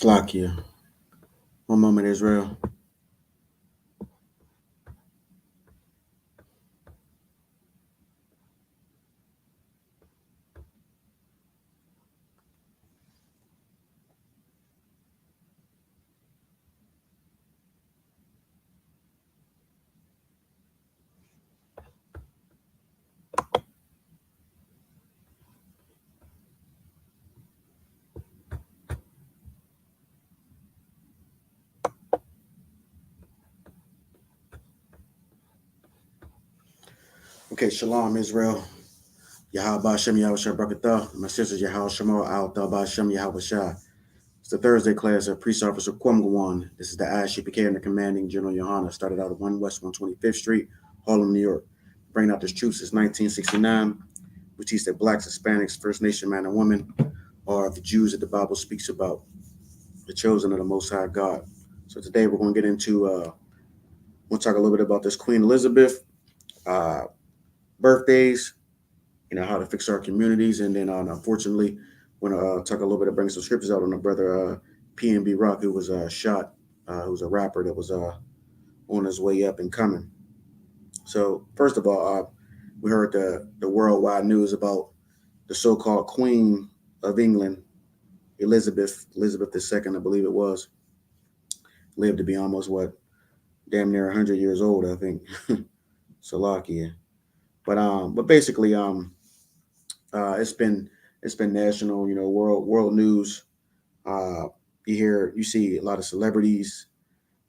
Slakia. One moment, Israel. Okay, Shalom, Israel. Yahweh Shem Yahweh Brakatah. My sisters, Yahweh Shemo Al Thabah Shem Yahweh Shah. It's the Thursday class of Priest Officer Kwamgawan. This is the ISUPK and the Commanding General Johanna. Started out at 1 West 125th Street, Harlem, New York. Bringing out this truth since 1969. We teach that blacks, Hispanics, First Nation man and woman are the Jews that the Bible speaks about, the chosen of the Most High God. So today we're going to get into, we'll talk a little bit about this Queen Elizabeth, birthdays, how to fix our communities. And then unfortunately, want to talk a little bit of bring some scriptures out on the brother PNB Rock, who was shot, who was a rapper that was on his way up and coming. So first of all, we heard the worldwide news about the so-called Queen of England, Elizabeth II, I believe it was, lived to be almost damn near 100 years old, I think. Salakia. But basically, it's been national, world news. You see a lot of celebrities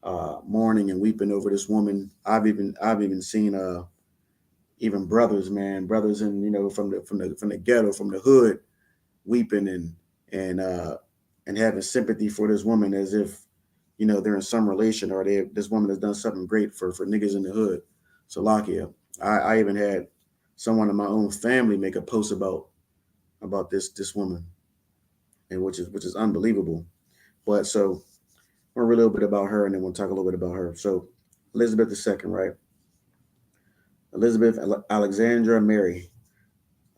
mourning and weeping over this woman. I've even seen even brothers from the ghetto, from the hood, weeping and having sympathy for this woman, as if they're in some relation, or this woman has done something great for niggas in the hood. So Lakia, I even had someone in my own family make a post about this woman, and which is unbelievable. But so we'll read a little bit about her, and then we'll talk a little bit about her. So Elizabeth II, right? Elizabeth Alexandra Mary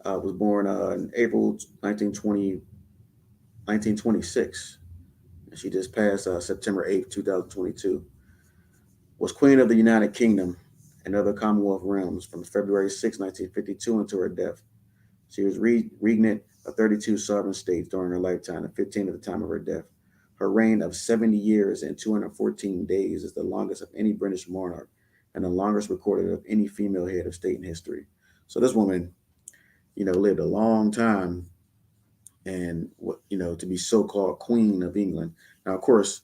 was born in April 1926. And she just passed September 8th, 2022. Was Queen of the United Kingdom and other Commonwealth realms from February 6, 1952 until her death. She was regnant of 32 sovereign states during her lifetime and 15 at the time of her death. Her reign of 70 years and 214 days is the longest of any British monarch and the longest recorded of any female head of state in history. So this woman, lived a long time, and to be so-called Queen of England. Now, of course,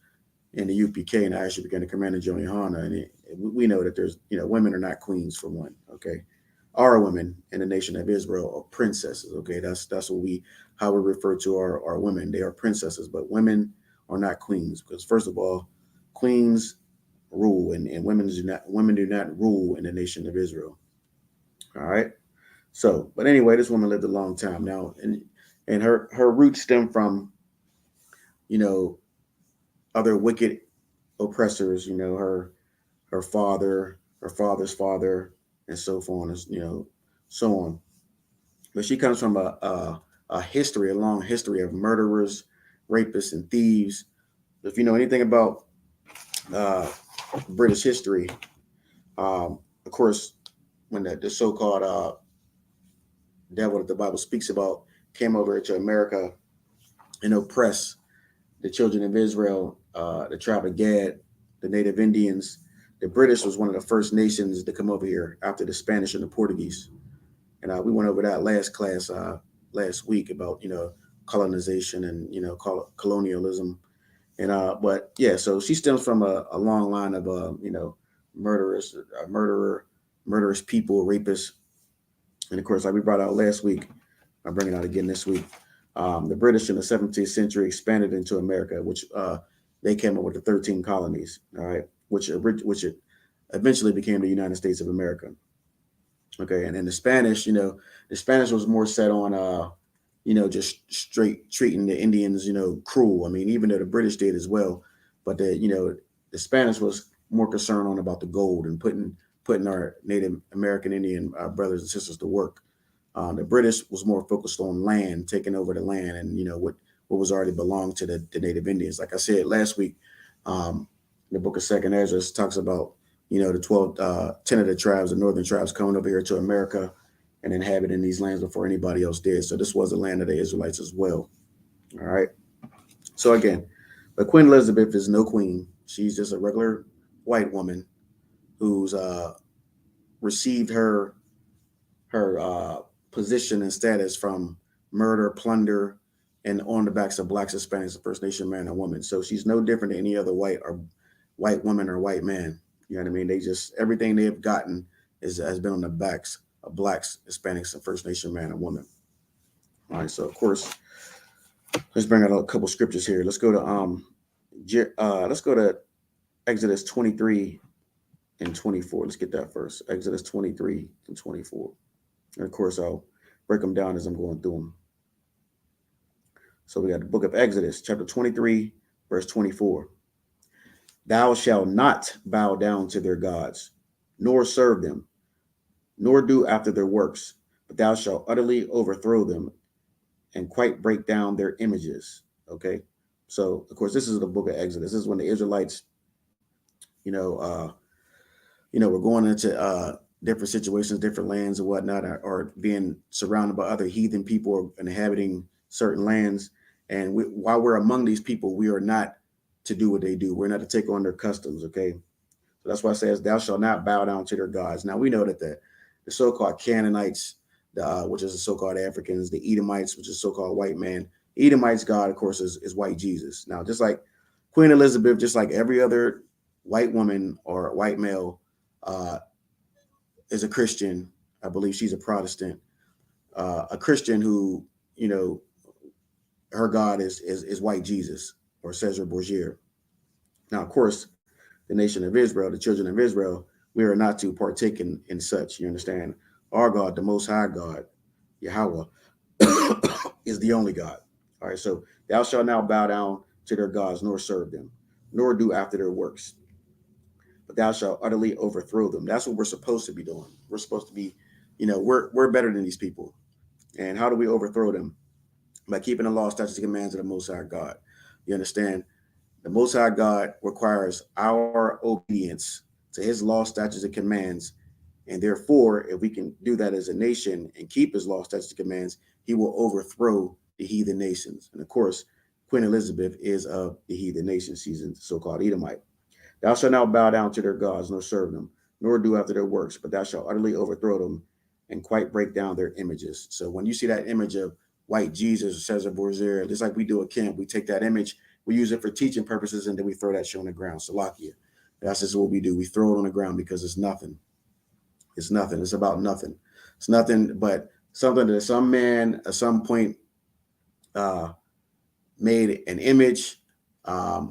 in the UPK, and I actually began to command Joey Hanna, and we know that there's, women are not queens for one. Okay, our women in the nation of Israel are princesses. Okay, that's how we refer to our women. They are princesses, but women are not queens, because first of all, queens rule, and women do not rule in the nation of Israel. All right. So, but anyway, this woman lived a long time now, and her roots stem from, you know other wicked oppressors. Her father, her father's father, and so on, so on. But she comes from a long history of murderers, rapists, and thieves. If you know anything about uh, British history, of course, when the so-called devil that the Bible speaks about came over to America and oppressed the children of Israel, the tribe of Gad, the native Indians. The British was one of the first nations to come over here after the Spanish and the Portuguese. And we went over that last class last week about colonization and colonialism. And but yeah, so she stems from a long line of murderous, murderous people, rapists, and of course, like we brought out last week, I'm bringing out again this week. The British in the 17th century expanded into America, which they came up with the 13 colonies. All right, which it eventually became the United States of America. Okay, and then the Spanish was more set on just straight treating the Indians, cruel. I mean, even though the British did as well, but the Spanish was more concerned on about the gold and putting our Native American Indian brothers and sisters to work. The British was more focused on land, taking over the land, and what was already belonged to the Native Indians. Like I said last week, the book of Second Ezra talks about, the 10 of the tribes, the northern tribes coming over here to America and inhabiting these lands before anybody else did. So this was the land of the Israelites as well. All right. So again, but Queen Elizabeth is no queen. She's just a regular white woman who's received her position and status from murder, plunder, and on the backs of blacks, Hispanics, and First Nation man and woman. So she's no different than any other white woman or white man. You know what I mean? They just, everything they've gotten has been on the backs of blacks, Hispanics, and First Nation man and woman. All right. So of course, let's bring out a couple scriptures here. Let's go to Exodus 23 and 24. Let's get that first. Exodus 23 and 24. And of course, I'll break them down as I'm going through them. So we got the book of Exodus, chapter 23, verse 24. Thou shalt not bow down to their gods, nor serve them, nor do after their works, but thou shalt utterly overthrow them and quite break down their images. Okay. So of course, this is the book of Exodus. This is when the Israelites, we're going into different situations, different lands and whatnot, or being surrounded by other heathen people inhabiting certain lands. And while we're among these people, we are not to do what they do. We're not to take on their customs. Okay. So that's why it says, thou shalt not bow down to their gods. Now we know that the so-called Canaanites, which is the so-called Africans, the Edomites, which is so-called white man. Edomites' God, of course, is white Jesus. Now, just like Queen Elizabeth, just like every other white woman or white male is a Christian. I believe she's a Protestant, a Christian who, her God is white Jesus or Caesar Borgia. Now, of course, the nation of Israel, the children of Israel, we are not to partake in such. You understand? Our God, the Most High God, Yahweh, is the only God. All right. So thou shalt not bow down to their gods, nor serve them, nor do after their works, but thou shalt utterly overthrow them. That's what we're supposed to be doing. We're supposed to be, we're better than these people. And how do we overthrow them? By keeping the law, statutes, and commands of the Most High God. You understand? The Most High God requires our obedience to his law, statutes, and commands. And therefore, if we can do that as a nation and keep his law, statutes, and commands, he will overthrow the heathen nations. And of course, Queen Elizabeth is of the heathen nations. She's a so-called Edomite. Thou shalt not bow down to their gods, nor serve them, nor do after their works, but thou shalt utterly overthrow them and quite break down their images. So when you see that image of white Jesus or Caesar Borgia, just like we do at camp, we take that image, we use it for teaching purposes, and then we throw that shit on the ground. Salakia. That's just what we do. We throw it on the ground because it's nothing. It's nothing. It's about nothing. It's nothing but something that some man at some point made an image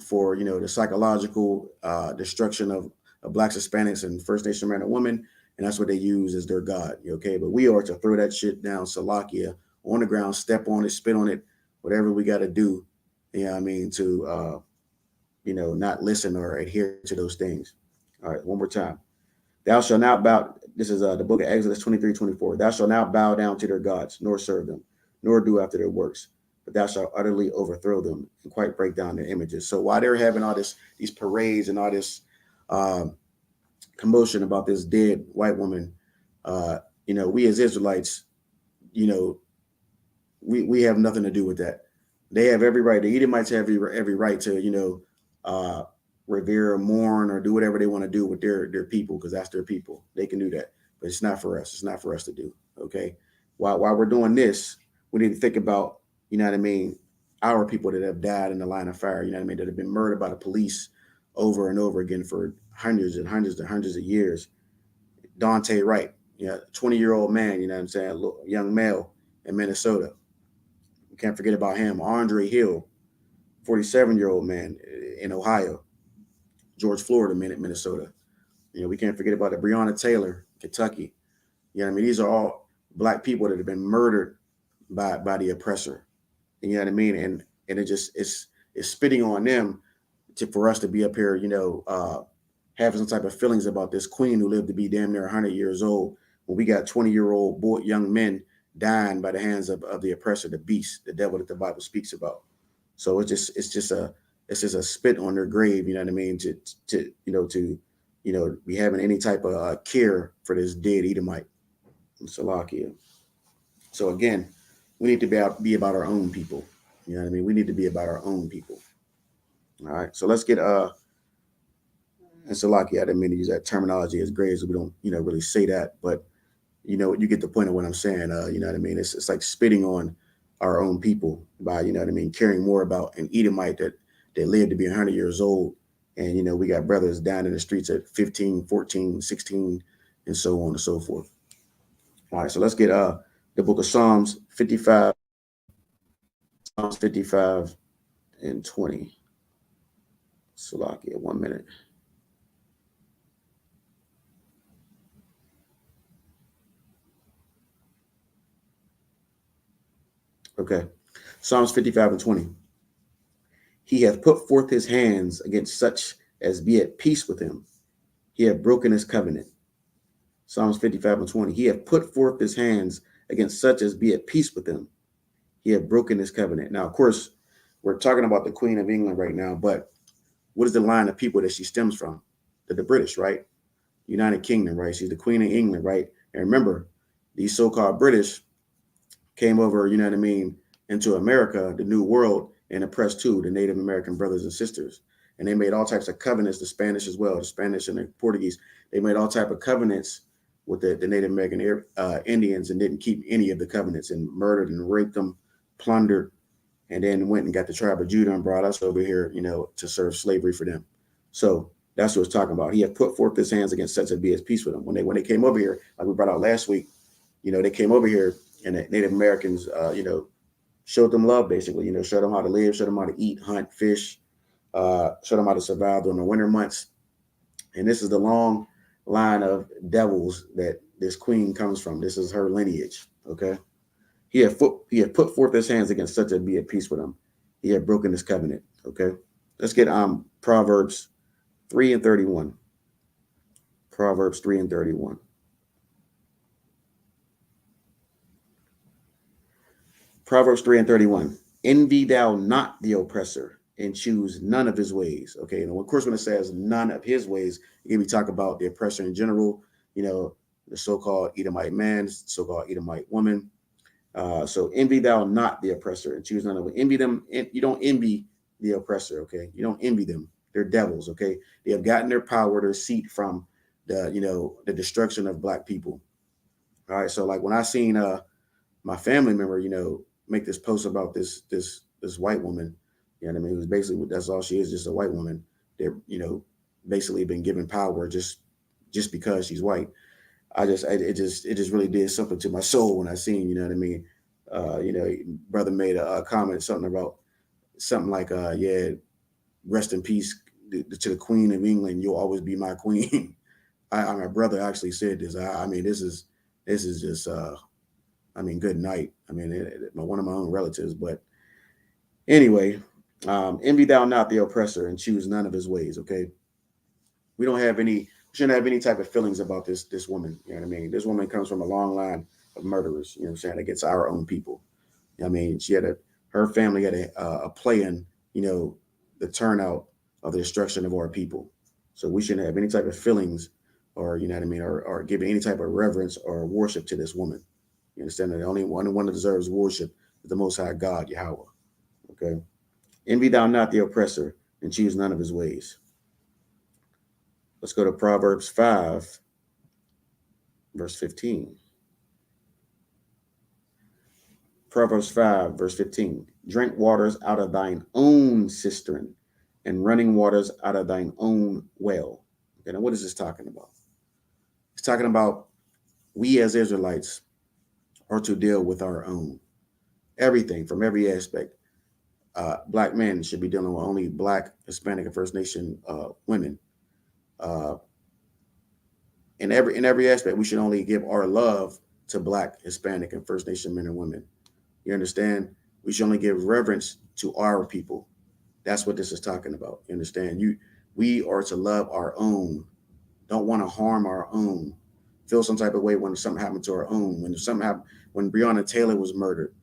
for, the psychological destruction of blacks, Hispanics, and First Nation man and woman. And that's what they use as their God. Okay. But we are to throw that shit down, Salakia, on the ground, step on it, spit on it, whatever we got to do. To, not listen or adhere to those things. All right. One more time. Thou shalt not bow. This is the book of Exodus 23, 24. Thou shalt not bow down to their gods, nor serve them, nor do after their works, but thou shalt utterly overthrow them and quite break down their images. So while they're having all these parades and all this commotion about this dead white woman, we as Israelites, we have nothing to do with that. They have every right. The Edomites have every right to, revere or mourn or do whatever they want to do with their people, because that's their people. They can do that, but it's not for us. It's not for us to do. Okay. While we're doing this, we need to think about, our people that have died in the line of fire, that have been murdered by the police over and over again for hundreds and hundreds and hundreds of years. Dante Wright, 20-year-old man, young male in Minnesota. We can't forget about him. Andre Hill, 47-year-old man in Ohio. George Florida, Minnesota. We can't forget about it. Breonna Taylor, Kentucky. These are all black people that have been murdered by the oppressor. You know what I mean? And it just it's spitting on them for us to be up here, having some type of feelings about this queen who lived to be damn near 100 years old, when we got 20-year-old young men dying by the hands of the oppressor, the beast, the devil that the Bible speaks about. So it's just a spit on their grave. You know what I mean? To be having any type of care for this dead Edomite, Salakia. So again, we need to be about our own people. You know what I mean? We need to be about our own people. All right. So let's get and Salakia. I didn't mean to use that terminology as graves. We don't really say that, but you get the point of what I'm saying. You know what I mean? It's like spitting on our own people by caring more about an Edomite that lived to be 100 years old, and we got brothers down in the streets at 15, 14, 16, and so on and so forth. All right, so let's get the book of Psalms 55, Psalms 55 and 20. Salakia, 1 minute. Okay, Psalms 55 and 20. He hath put forth his hands against such as be at peace with him. He hath broken his covenant. Psalms 55 and 20. He hath put forth his hands against such as be at peace with him. He hath broken his covenant. Now, of course, we're talking about the Queen of England right now, but what is the line of people that she stems from? The British, right? United Kingdom, right? She's the Queen of England, right? And remember, these so-called British came over, into America, the New World, and oppressed too, the Native American brothers and sisters. And they made all types of covenants, the Spanish as well, the Spanish and the Portuguese. They made all types of covenants with the Native American Indians and didn't keep any of the covenants and murdered and raped them, plundered, and then went and got the tribe of Judah and brought us over here, to serve slavery for them. So that's what it's talking about. He had put forth his hands against such as be at peace with them. When they came over here, like we brought out last week, they came over here and the Native Americans, showed them love, basically, showed them how to live, showed them how to eat, hunt, fish, showed them how to survive during the winter months. And this is the long line of devils that this queen comes from. This is her lineage. Okay. He had put forth his hands against such as be at peace with him. He had broken his covenant. Okay. Let's get Proverbs 3 and 31. Proverbs 3 and 31. Proverbs 3 and 31. Envy thou not the oppressor, and choose none of his ways. Okay. And of course, when it says none of his ways, again, we talk about the oppressor in general, the so-called Edomite man, so-called Edomite woman. So envy thou not the oppressor, and choose none of it. Envy them. You don't envy the oppressor. Okay. You don't envy them. They're devils. Okay. They have gotten their power, their seat from the destruction of black people. All right. So like when I seen my family member, make this post about this white woman, you know what I mean? It was basically, that's all she is, just a white woman. They're, basically been given power just because she's white. It just really did something to my soul when I seen, you know what I mean? Brother made a comment, something about something like, yeah, rest in peace to the Queen of England. You'll always be my queen. My brother actually said this. I mean, this is just, good night. One of my own relatives, but anyway, envy thou not the oppressor, and choose none of his ways. Okay, we shouldn't have any type of feelings about this woman. You know what I mean? This woman comes from a long line of murderers. You know what I'm saying? Against our own people. I mean, her family had a play in the turnout of the destruction of our people. So we shouldn't have any type of feelings, or you know what I mean, or give any type of reverence or worship to this woman. You understand that the only one that deserves worship is the Most High God, Yahweh. Okay. Envy thou not the oppressor, and choose none of his ways. Let's go to Proverbs 5, verse 15. Proverbs 5, verse 15. Drink waters out of thine own cistern, and running waters out of thine own well. Okay, now what is this talking about? It's talking about we as Israelites are to deal with our own. Everything from every aspect. Black men should be dealing with only Black, Hispanic, and First Nation women. In every aspect, we should only give our love to Black, Hispanic, and First Nation men and women. You understand? We should only give reverence to our people. That's what this is talking about. You understand? We are to love our own. Don't want to harm our own. Feel some type of way when something happened to our own. When Breonna Taylor was murdered,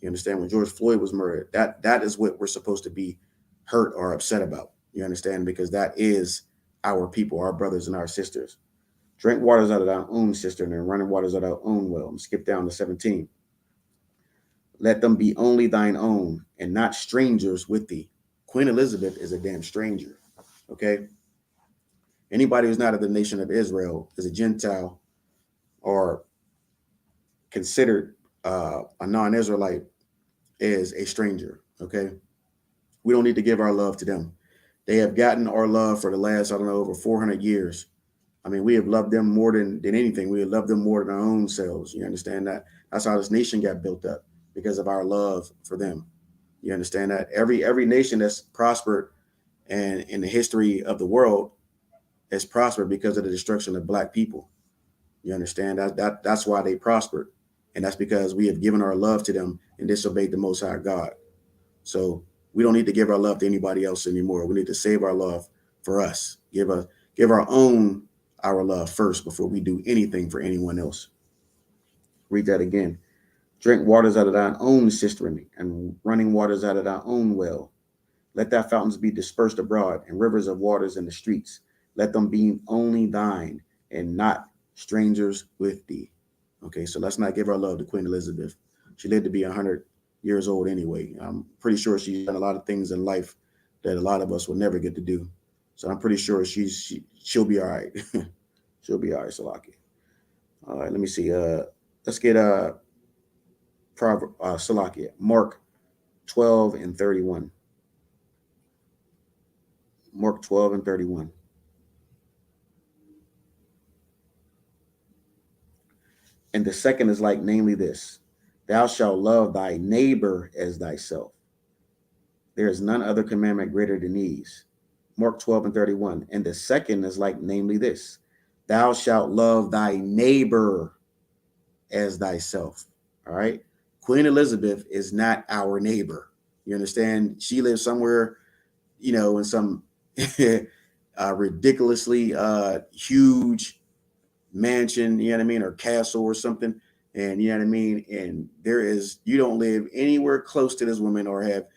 You understand? When George Floyd was murdered, that is what we're supposed to be hurt or upset about. You understand? Because that is our people, our brothers and our sisters. Drink waters out of thy own cistern and running waters out of our own well. Skip down to 17. Let them be only thine own and not strangers with thee. Queen Elizabeth is a damn stranger. Okay. Anybody who's not of the nation of Israel is a Gentile or considered a non-Israelite is a stranger. Okay. We don't need to give our love to them. They have gotten our love for the last, I don't know, over 400 years. I mean, we have loved them more than anything. We have loved them more than our own selves. You understand that? That's how this nation got built up, because of our love for them. You understand that? Every nation that's prospered and in the history of the world has prospered because of the destruction of black people. You understand? That's why they prospered. And that's because we have given our love to them and disobeyed the Most High God. So we don't need to give our love to anybody else anymore. We need to save our love for us. Give our love first before we do anything for anyone else. Read that again. Drink waters out of thine own cistern and running waters out of thy own well. Let thy fountains be dispersed abroad and rivers of waters in the streets. Let them be only thine and not strangers with thee. Okay, so let's not give our love to Queen Elizabeth. She lived to be 100 years old anyway. I'm pretty sure she's done a lot of things in life that a lot of us will never get to do. So I'm pretty sure she'll be all right. She'll be all right, Salaki. All right, let me see. Let's get Salakia, Mark 12 and 31. Mark 12 and 31. And the second is like, namely this: thou shalt love thy neighbor as thyself. There is none other commandment greater than these. Mark 12 and 31. And the second is like, namely this: thou shalt love thy neighbor as thyself. All right. Queen Elizabeth is not our neighbor. You understand? She lives somewhere, in some ridiculously huge mansion, you know what I mean, or castle or something. And you know what I mean? And you don't live anywhere close to this woman or have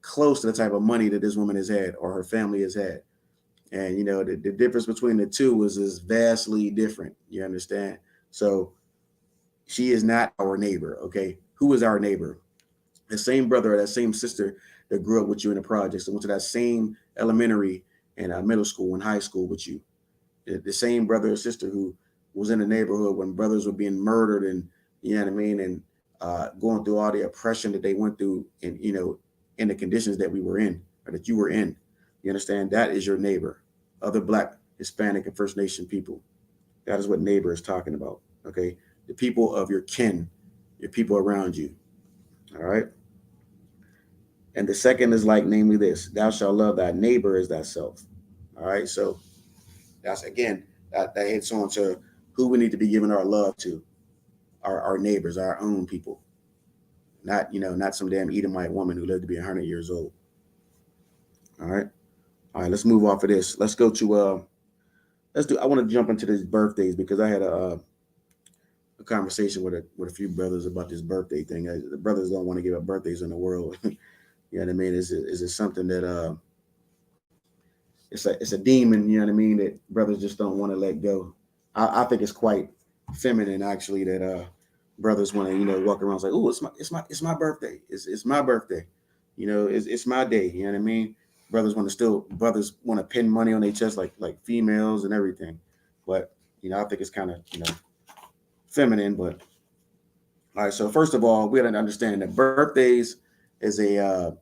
close to the type of money that this woman has had or her family has had. And, the difference between the two is vastly different. You understand? So she is not our neighbor. Okay. Who is our neighbor? The same brother or that same sister that grew up with you in the projects and went to that same elementary and middle school and high school with you. The same brother or sister who was in the neighborhood when brothers were being murdered and, you know what I mean, and going through all the oppression that they went through and, in the conditions that we were in or that you were in. You understand? That is your neighbor. Other Black, Hispanic, and First Nation people. That is what neighbor is talking about. Okay. The people of your kin, your people around you. All right. And the second is like, namely this: thou shalt love thy neighbor as thyself. All right. So that's, again, that hits on to who we need to be giving our love to: our neighbors, our own people. Not some damn Edomite woman who lived to be 100 years old. All right. All right. Let's move off of this. Let's go to I want to jump into these birthdays because I had a conversation with a few brothers about this birthday thing. The brothers don't want to give up birthdays in the world. You know what I mean? Is it something that it's a demon, you know what I mean, that brothers just don't want to let go. I think it's quite feminine actually that brothers want to, walk around and say, oh, it's my birthday. It's my birthday. It's my day. You know what I mean? Brothers want to pin money on their chest like females and everything. But, I think it's kind of, feminine. But all right, so first of all, we got to understand that birthdays is a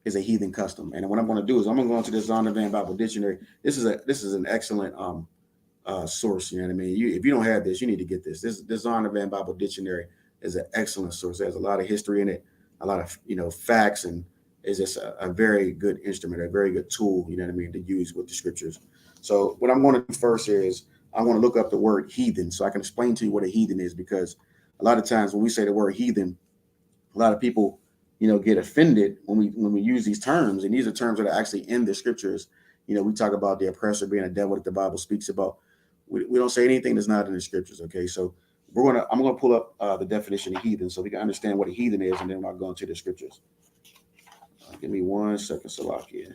heathen custom. And what I'm going to do is I'm going to go into the Zondervan Bible Dictionary. This is an excellent source. You know what I mean? If you don't have this, you need to get this. This Zondervan Bible Dictionary is an excellent source. It has a lot of history in it, a lot of facts, and is just a very good instrument, a very good tool. You know what I mean, to use with the scriptures. So what I'm going to do first here is I want to look up the word heathen so I can explain to you what a heathen is, because a lot of times when we say the word heathen, a lot of people get offended when we use these terms, and these are terms that are actually in the scriptures. We talk about the oppressor being a devil that the Bible speaks about. We don't say anything that's not in the scriptures. Okay, so I'm gonna pull up the definition of heathen so we can understand what a heathen is, and then I'll go into the scriptures. Give me 1 second, Salakia.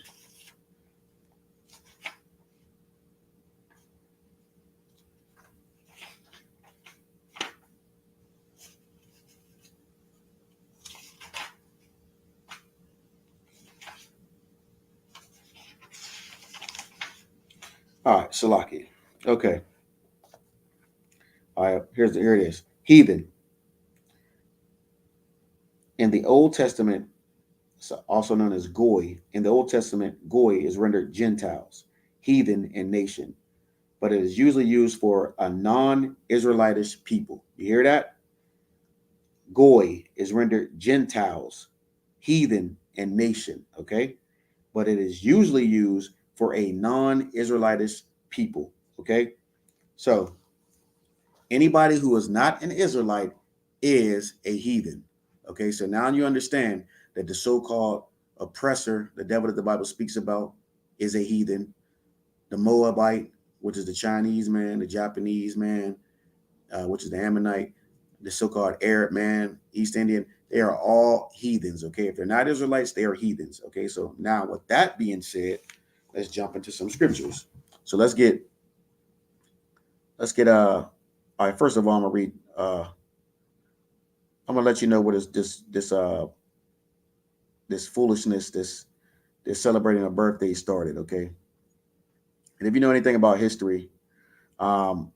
All right, Salakia. Okay. All right, here it is. Heathen. In the Old Testament, also known as Goy. In the Old Testament, Goy is rendered Gentiles, heathen, and nation, but it is usually used for a non-Israelitish people. You hear that? Goy is rendered Gentiles, heathen, and nation, okay? But it is usually used for a non-Israelitish people, okay? So anybody who is not an Israelite is a heathen, okay? So now you understand that the so-called oppressor, the devil that the Bible speaks about, is a heathen. The Moabite, which is the Chinese man, the Japanese man, which is the Ammonite, the so-called Arab man, East Indian, they are all heathens, okay? If they're not Israelites, they are heathens, okay? So now with that being said, let's jump into some scriptures. So let's get all right, first of all, I'm gonna read I'm gonna let you know what is this foolishness, this celebrating a birthday started, okay? And if you know anything about history, um,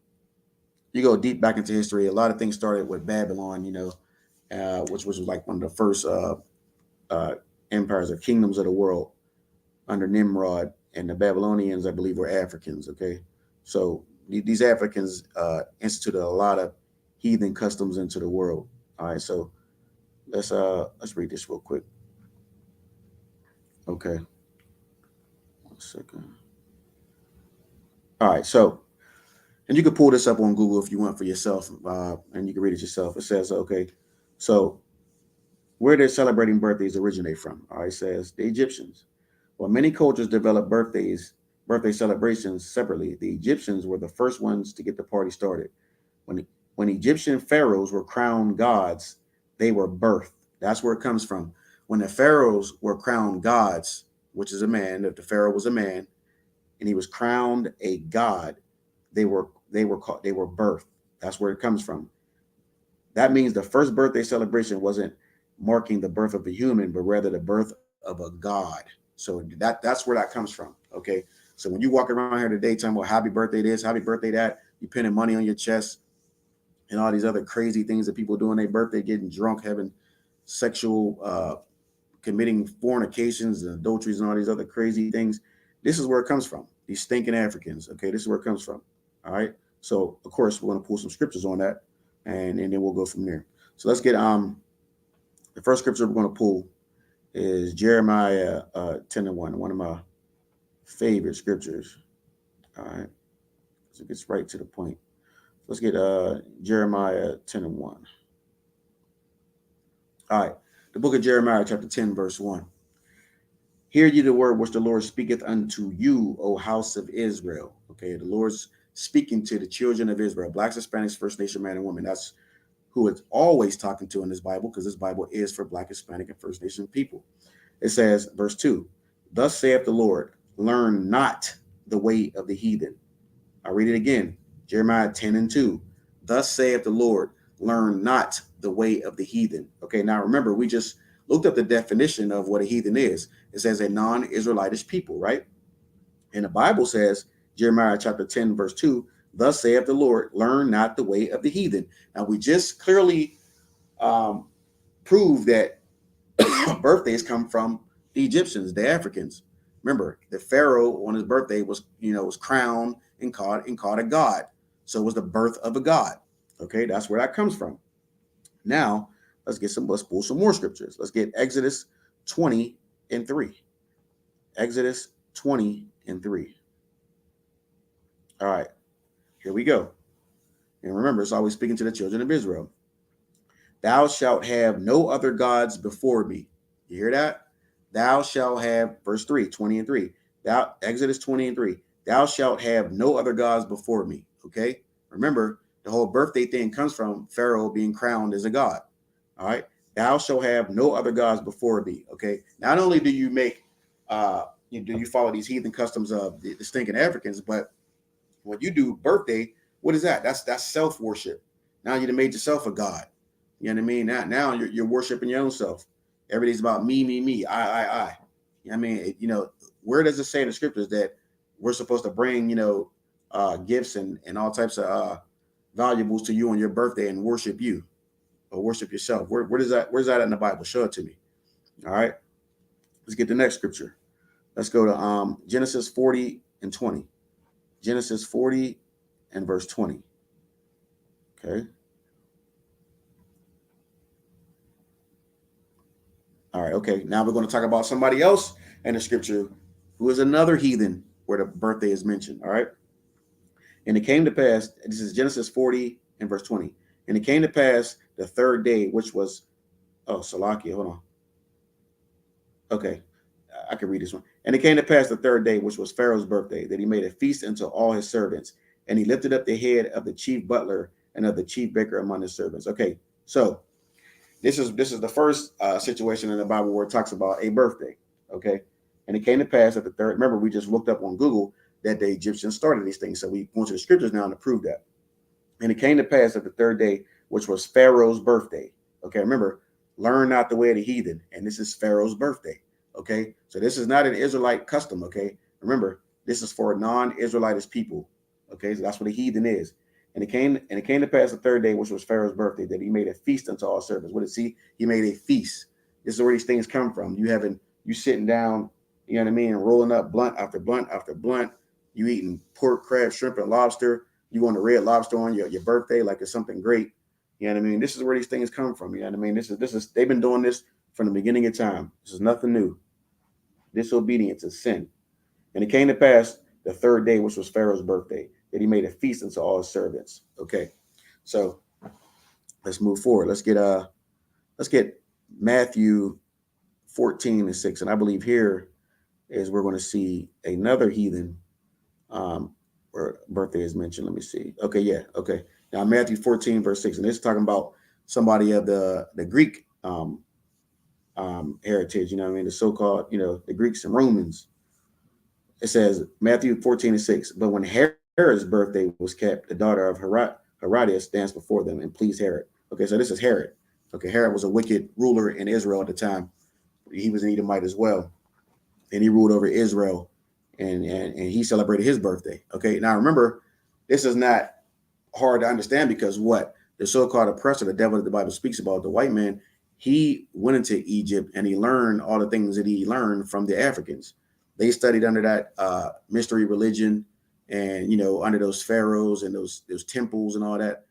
you go deep back into history. A lot of things started with Babylon, which was like one of the first uh, empires or kingdoms of the world under Nimrod, and the Babylonians, I believe, were Africans. Okay, so these Africans instituted a lot of heathen customs into the world. All right, so let's read this real quick. Okay, 1 second. All right, so and you can pull this up on Google if you want for yourself, and you can read it yourself. It says, okay, so where did celebrating birthdays originate from? All right, it says the Egyptians. While many cultures developed birthday celebrations separately, the Egyptians were the first ones to get the party started. When when Egyptian pharaohs were crowned gods, they were birthed. That's where it comes from. When the pharaohs were crowned gods, which is a man, if the pharaoh was a man and he was crowned a god, they were birthed. That's where it comes from. That means the first birthday celebration wasn't marking the birth of a human, but rather the birth of a god. So that's where that comes from. Okay. So when you walk around here today talking about happy birthday this, happy birthday that, you pinning money on your chest and all these other crazy things that people do on their birthday, getting drunk, having sexual committing fornications and adulteries and all these other crazy things. This is where it comes from. These stinking Africans. Okay, this is where it comes from. All right. So of course we're going to pull some scriptures on that, and then we'll go from there. So let's get the first scripture we're going to pull is Jeremiah 10:1, one of my favorite scriptures. All right. So it gets right to the point. Let's get Jeremiah 10:1. All right. The book of Jeremiah, chapter 10, verse 1. Hear ye the word which the Lord speaketh unto you, O house of Israel. Okay, the Lord's speaking to the children of Israel, blacks, Hispanics, First Nation man and woman. That's who it's always talking to in this Bible, because this Bible is for Black, Hispanic, and First Nation people. It says, verse 2, thus saith the Lord, learn not the way of the heathen. I read it again, Jeremiah 10:2. Thus saith the Lord, learn not the way of the heathen. Okay, now remember, we just looked up the definition of what a heathen is. It says a non-Israelitish people, right? And the Bible says, Jeremiah chapter 10, verse 2, thus saith the Lord, learn not the way of the heathen. Now, we just clearly proved that birthdays come from the Egyptians, the Africans. Remember, the Pharaoh on his birthday was crowned and called a god. So it was the birth of a god. Okay, that's where that comes from. Now, let's pull some more scriptures. Let's get Exodus 20:3. Exodus 20:3. All right, here we go. And remember, it's always speaking to the children of Israel. Thou shalt have no other gods before me. You hear that? Thou shalt have, verse 3, 20:3. Exodus 20:3. Thou shalt have no other gods before me. Okay? Remember, The whole birthday thing comes from Pharaoh being crowned as a god. All right. Thou shalt have no other gods before thee. Okay. Not only do you make, do you follow these heathen customs of the stinking Africans, but when you do birthday, what is that? That's self worship. Now you made yourself a god. You know what I mean? Now you're worshiping your own self. Everything's about me, I. You know what I mean? Where does it say in the scriptures that we're supposed to bring, gifts and all types of valuables to you on your birthday and worship you or worship yourself? Where's that in the Bible? Show it to me. All right. Let's get the next scripture. Let's go to Genesis 40 and 20. Genesis 40 and verse 20. Okay. All right. Okay. Now we're going to talk about somebody else in the scripture who is another heathen where the birthday is mentioned. All right. And it came to pass, this is Genesis 40 and verse 20. And it came to pass the third day, which was, Salakia, hold on. Okay. I can read this one. And it came to pass the third day, which was Pharaoh's birthday, that he made a feast unto all his servants. And he lifted up the head of the chief butler and of the chief baker among his servants. Okay. So this is the first situation in the Bible where it talks about a birthday. Okay. And it came to pass at the third, remember, we just looked up on Google that the Egyptians started these things. So we went to the scriptures now to prove that. And it came to pass at the third day, which was Pharaoh's birthday. Okay. Remember, learn not the way of the heathen. And this is Pharaoh's birthday. Okay. So this is not an Israelite custom. Okay. Remember, this is for non-Israelitish people. Okay. So that's what a heathen is. And it came to pass the third day, which was Pharaoh's birthday, that he made a feast unto all servants. What did he? He made a feast. This is where these things come from. You sitting down, you know what I mean, and rolling up blunt after blunt after blunt. You eating pork, crab, shrimp, and lobster. You want a red lobster on your birthday like it's something great. You know what I mean? This is where these things come from. You know what I mean? This is they've been doing this from the beginning of time. This is nothing new. Disobedience is sin. And it came to pass the third day, which was Pharaoh's birthday, that he made a feast unto all his servants. Okay, so let's move forward. Let's get Matthew 14 and 6. And I believe here is we're going to see another heathen where birthday is mentioned. Let me see. Okay, yeah, okay. Now Matthew 14, verse 6, and this is talking about somebody of the Greek heritage, you know what I mean? The so-called, the Greeks and Romans. It says Matthew 14 and 6, but when Herod's birthday was kept, the daughter of Herodias danced before them and pleased Herod. Okay, so this is Herod. Okay, Herod was a wicked ruler in Israel at the time. He was an Edomite as well. And he ruled over Israel and he celebrated his birthday. Okay, now remember, this is not hard to understand because what? The so-called oppressor, the devil that the Bible speaks about, the white man, he went into Egypt and he learned all the things that he learned from the Africans. They studied under that mystery religion and, under those pharaohs and those temples and all that.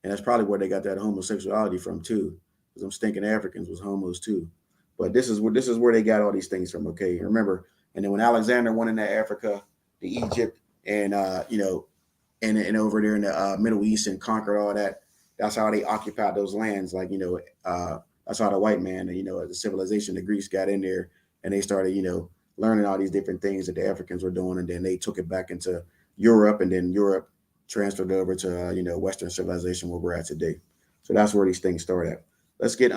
And that's probably where they got that homosexuality from too. Because them stinking Africans was homos too. But this is where they got all these things from. Okay, remember. And then when Alexander went into Africa, to Egypt, and and over there in the Middle East and conquered all that, that's how they occupied those lands. Like that's how the white man, the civilization, the Greeks got in there and they started, learning all these different things that the Africans were doing, and then they took it back into Europe, and then Europe transferred over to Western civilization where we're at today. So that's where these things start at. Let's get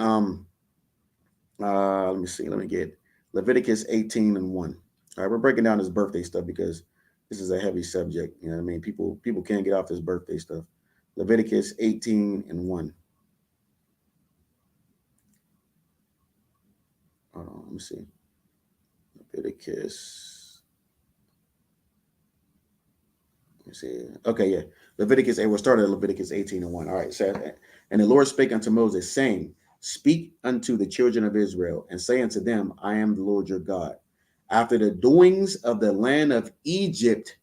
let me see. Let me get Leviticus 18 and 1. All right, we're breaking down this birthday stuff because this is a heavy subject. You know what I mean? People can't get off this birthday stuff. Leviticus 18 and 1. Hold on, let me see. Leviticus. Let me see. Okay, yeah. Leviticus 8. We'll start at Leviticus 18 and 1. All right. So, and the Lord spake unto Moses, saying, Speak unto the children of Israel, and say unto them, I am the Lord your God. After the doings of the land of Egypt,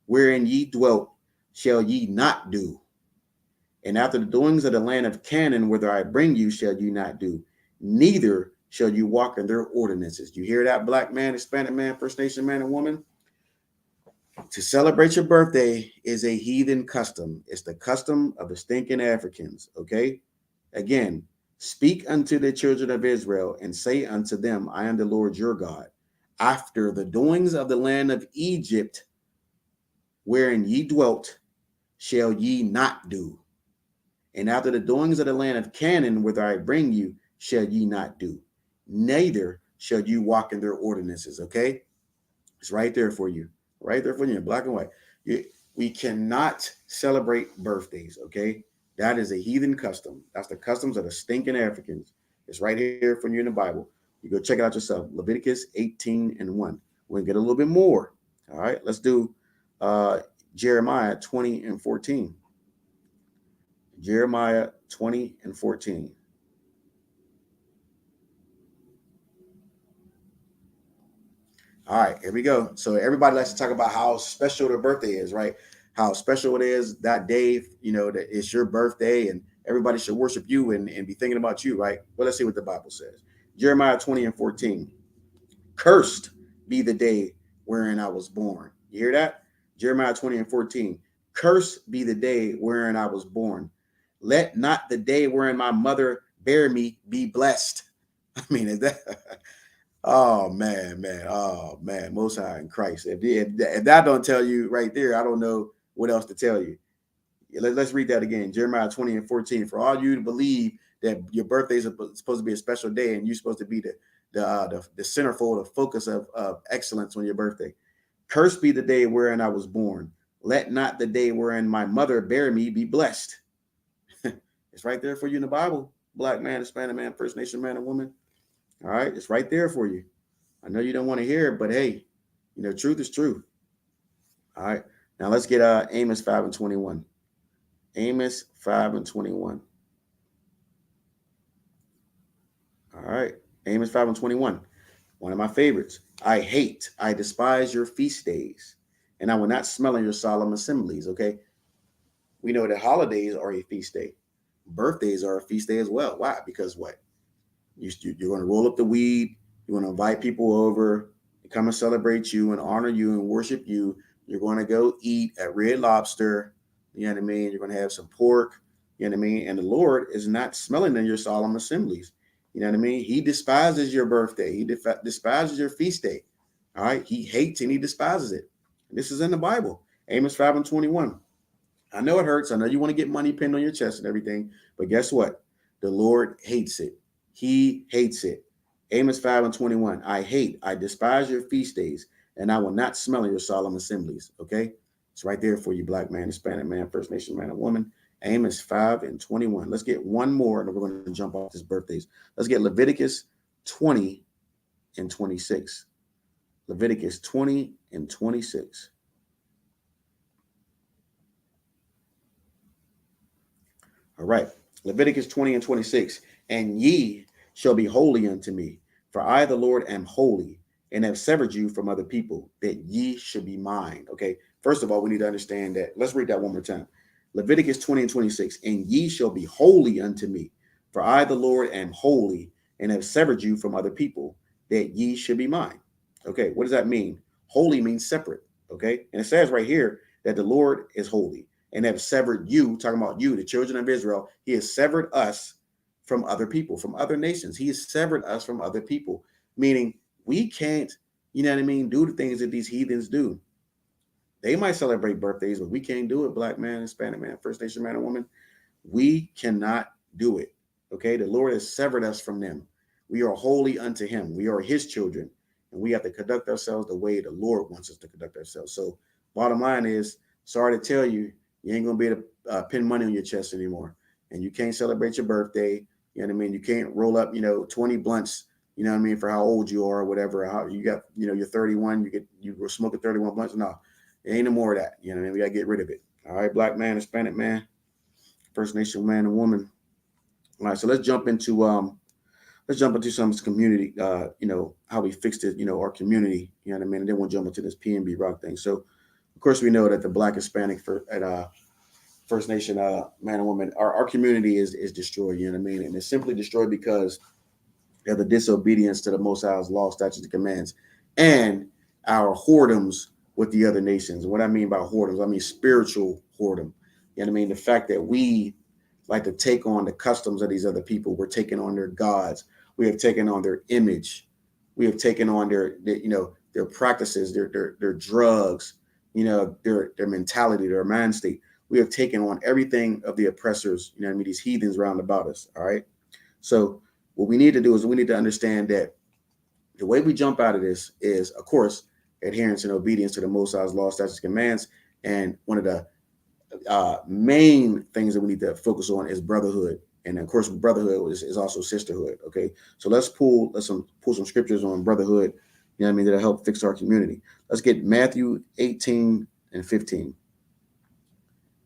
wherein ye dwelt, shall ye not do. And after the doings of the land of Canaan, whither I bring you, shall you not do. Neither shall you walk in their ordinances. You hear that, black man, Hispanic man, First Nation man and woman? To celebrate your birthday is a heathen custom. It's the custom of the stinking Africans, okay? Again, speak unto the children of Israel and say unto them, I am the Lord your God. After the doings of the land of Egypt, wherein ye dwelt, shall ye not do. And after the doings of the land of Canaan, whither I bring you, shall ye not do, neither shall you walk in their ordinances. Okay, it's right there for you, right there for you in black and white. We cannot celebrate birthdays. Okay, that is a heathen custom. That's the customs of the stinking Africans. It's right here for you in the Bible. You go check it out yourself. Leviticus 18:1. We're gonna get a little bit more. All right, let's do Jeremiah 20:14. Jeremiah 20:14. All right, here we go. So everybody likes to talk about how special their birthday is, right? How special it is that day, that it's your birthday and everybody should worship you and be thinking about you, right? Well, let's see what the Bible says. Jeremiah 20:14. Cursed be the day wherein I was born. You hear that? Jeremiah 20:14. Cursed be the day wherein I was born. Let not the day wherein my mother bare me be blessed. I mean, is that oh man. Oh man, most high in Christ. If that don't tell you right there, I don't know what else to tell you. Let's read that again. Jeremiah 20:14. For all you to believe that your birthday is supposed to be a special day and you're supposed to be the centerfold, the focus of excellence on your birthday. Cursed be the day wherein I was born. Let not the day wherein my mother bare me be blessed. It's right there for you in the Bible. Black man, Hispanic man, First Nation man, and woman. All right, it's right there for you. I know you don't want to hear it, but hey, truth is truth. All right, now let's get Amos 5:21. Amos 5:21. All right, Amos 5:21. One of my favorites. I despise your feast days, and I will not smell in your solemn assemblies. Okay, we know that holidays are a feast day. Birthdays are a feast day as well. Why? Because what? You're going to roll up the weed. You're going to invite people over to come and celebrate you and honor you and worship you. You're going to go eat at Red Lobster. You know what I mean? You're going to have some pork. You know what I mean? And the Lord is not smelling in your solemn assemblies. You know what I mean? He despises your birthday. He despises your feast day. All right? He hates and he despises it. This is in the Bible. Amos 5:21. I know it hurts. I know you want to get money pinned on your chest and everything. But guess what? The Lord hates it. He hates it. Amos 5:21. I despise your feast days, and I will not smell in your solemn assemblies. Okay? It's right there for you, black man, Hispanic man, First Nation man, and woman. Amos 5:21. Let's get one more, and we're going to jump off this birthdays. Let's get Leviticus 20:26. Leviticus 20:26. All right. Leviticus 20:26. And ye shall be holy unto me, for I, the Lord, am holy, and have severed you from other people, that ye should be mine. Okay. First of all, we need to understand that. Let's read that one more time. Leviticus 20:26. And ye shall be holy unto me, for I, the Lord, am holy, and have severed you from other people, that ye should be mine. Okay. What does that mean? Holy means separate. Okay. And it says right here that the Lord is holy and have severed you, talking about you, the children of Israel. He has severed us from other people, from other nations. He has severed us from other people, meaning we can't, do the things that these heathens do. They might celebrate birthdays, but we can't do it. Black man, Hispanic man, First Nation man, and woman. We cannot do it. Okay. The Lord has severed us from them. We are holy unto him. We are his children, and we have to conduct ourselves the way the Lord wants us to conduct ourselves. So bottom line is, sorry to tell you, you ain't going to be able to pin money on your chest anymore. And you can't celebrate your birthday. You know what I mean? You can't roll up, 20 blunts, for how old you are or whatever. How you got, you're 31, you were smoking 31 blunts. No, there ain't no more of that. You know what I mean? We got to get rid of it. All right, black man, Hispanic man, First Nation man and woman. All right, so let's jump into some community, how we fixed it, our community, you know what I mean? And then we'll jump into this PNB Rock thing. So of course we know that the Black Hispanic First Nation man and woman, our community is destroyed, you know what I mean? And it's simply destroyed because of the disobedience to the Most High's law, statutes, and commands, and our whoredoms with the other nations. What I mean by whoredoms, I mean spiritual whoredom. You know what I mean? The fact that we like to take on the customs of these other people. We're taking on their gods. We have taken on their image. We have taken on their practices, their drugs, their mentality, their mind state. we have taken on everything of the oppressors, you know what I mean, these heathens round about us. All right. So what we need to do is we need to understand that the way we jump out of this is, of course, adherence and obedience to the Most High's law, statutes, commands. And one of the main things that we need to focus on is brotherhood. And of course, brotherhood is also sisterhood. Okay. So let's pull some scriptures on brotherhood, you know what I mean, that'll help fix our community. Let's get Matthew 18 and 15.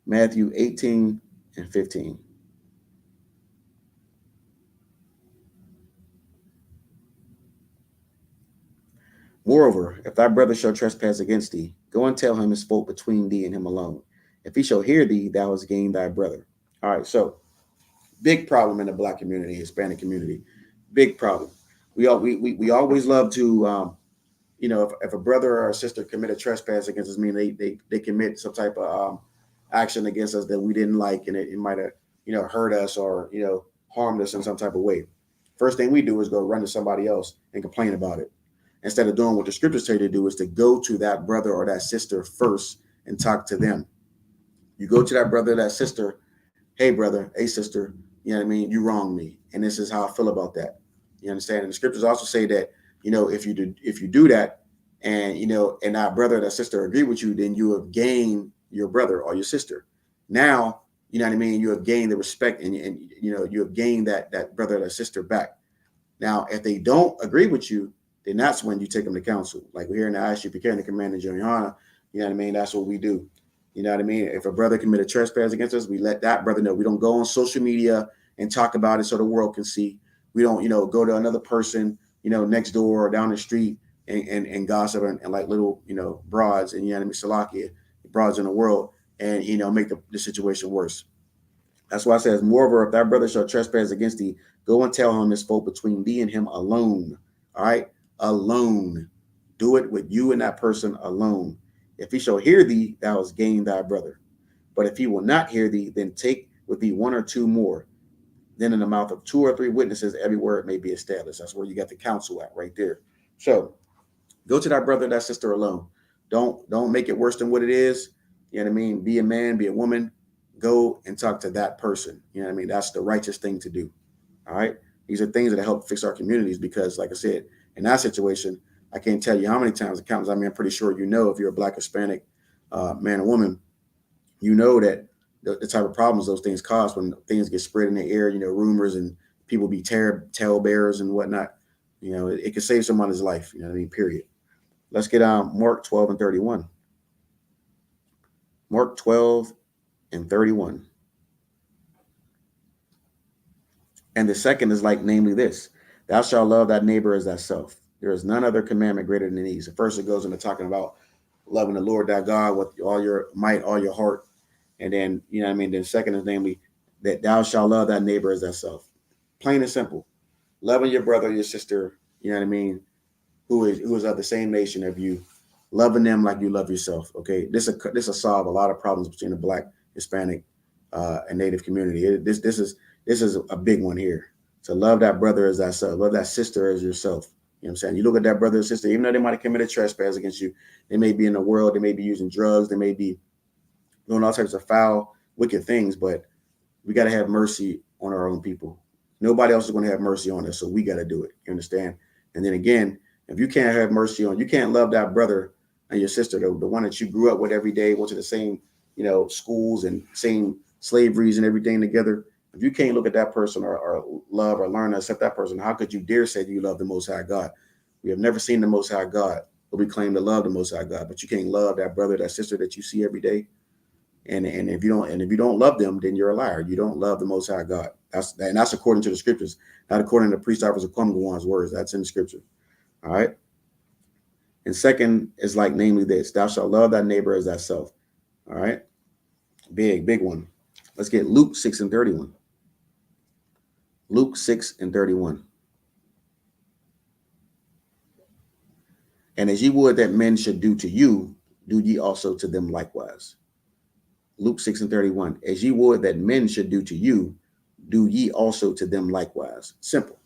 Matthew 18 and 15. Moreover, if thy brother shall trespass against thee, go and tell him his fault between thee and him alone. If he shall hear thee, thou hast gained thy brother. All right, so big problem in the Black community, Hispanic community, big problem. We always love to, you know, if a brother or a sister commit a trespass against us, mean they commit some type of action against us that we didn't like, and it might have, you know, hurt us or, you know, harmed us in some type of way. First thing we do is go run to somebody else and complain about it. Instead of doing what the scriptures tell you to do, is to go to that brother or that sister first and talk to them. You go to that brother, that sister, hey brother, hey sister, you know what I mean? You wronged me, and this is how I feel about that. You understand? And the scriptures also say that, you know, if you do that, and you know, and that brother, that sister agree with you, then you have gained your brother or your sister. Now, you know what I mean? You have gained the respect, and you know, you have gained that brother, that sister back. Now, if they don't agree with you, then that's when you take them to counsel. Like we're here in the ISUPK and the Command of Johanna, you know what I mean? That's what we do. You know what I mean? If a brother commit a trespass against us, we let that brother know. We don't go on social media and talk about it so the world can see. We don't, you know, go to another person, you know, next door or down the street and gossip and like little, you know, broads and, you know what I mean, Salakia, broads in the world, and, you know, make the situation worse. That's why it says, moreover, if thy brother shall trespass against thee, go and tell him his fault between thee and him alone. All right? Alone. Do it with you and that person alone. If he shall hear thee, thou hast gained thy brother. But if he will not hear thee, then take with thee one or two more. Then in the mouth of two or three witnesses, every word may be established. That's where you got the counsel at right there. So go to that brother, that sister alone. Don't make it worse than what it is. You know what I mean? Be a man, be a woman. Go and talk to that person. You know what I mean? That's the righteous thing to do. All right. These are things that help fix our communities because, like I said, in that situation, I can't tell you how many times it counts. I mean, I'm pretty sure you know, if you're a Black, Hispanic man or woman, you know that the type of problems those things cause when things get spread in the air, you know, rumors and people be talebearers and whatnot. You know, it can save someone's life. You know what I mean? Period. Let's get Mark 12 and 31. Mark 12 and 31. And the second is like, namely this, thou shalt love thy neighbor as thyself. There is none other commandment greater than these. The first, it goes into talking about loving the Lord thy God with all your might, all your heart. And then, you know what I mean? Then second is namely that thou shalt love thy neighbor as thyself. Plain and simple. Loving your brother, your sister, you know what I mean, who is of the same nation of you, loving them like you love yourself. Okay. This will solve a lot of problems between the Black, Hispanic, and Native community. This is a big one here. To love that brother as thyself, love that sister as yourself. You know what I'm saying? You look at that brother or sister, even though they might have committed trespass against you, they may be in the world, they may be using drugs, they may be doing all types of foul, wicked things, but we got to have mercy on our own people. Nobody else is going to have mercy on us, so we got to do it. You understand? And then again, if you can't have mercy on, you can't love that brother and your sister, the one that you grew up with every day, went to the same, you know, schools and same slaveries and everything together. If you can't look at that person or love or learn to accept that person, how could you dare say you love the Most High God? We have never seen the Most High God, but we claim to love the Most High God. But you can't love that brother, that sister that you see every day. And if you don't love them, then you're a liar. You don't love the Most High God. That's according to the scriptures, not according to priest officers of Kwamgwan's words. That's in the scripture. All right. And second is like, namely this, thou shalt love thy neighbor as thyself. All right. Big one. Let's get Luke 6 and 31. Luke 6 and 31. And as ye would that men should do to you, do ye also to them likewise. Luke 6 and 31. As ye would that men should do to you, do ye also to them likewise. Simple.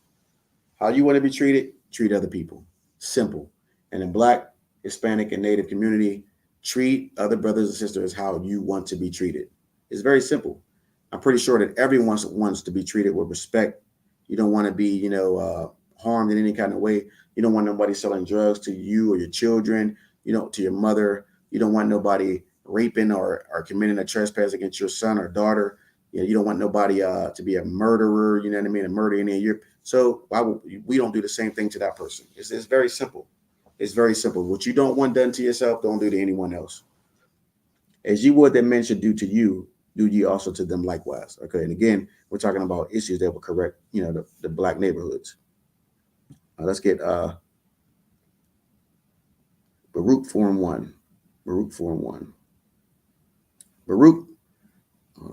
How you want to be treated, treat other people. Simple. And in Black, Hispanic, and Native community, treat other brothers and sisters how you want to be treated. It's very simple. I'm pretty sure that everyone wants to be treated with respect. You don't want to be, harmed in any kind of way. You don't want nobody selling drugs to you or your children, to your mother. You don't want nobody raping or committing a trespass against your son or daughter. You don't want nobody to be a murderer, you know what I mean, and murder any of your. So we don't do the same thing to that person. It's very simple. It's very simple. What you don't want done to yourself, don't do to anyone else. As you would that men should do to you, do ye also to them likewise. Okay. And again, we're talking about issues that will correct, the black neighborhoods. Let's get Baruch 4:1. Baruch 4:1. Baruch,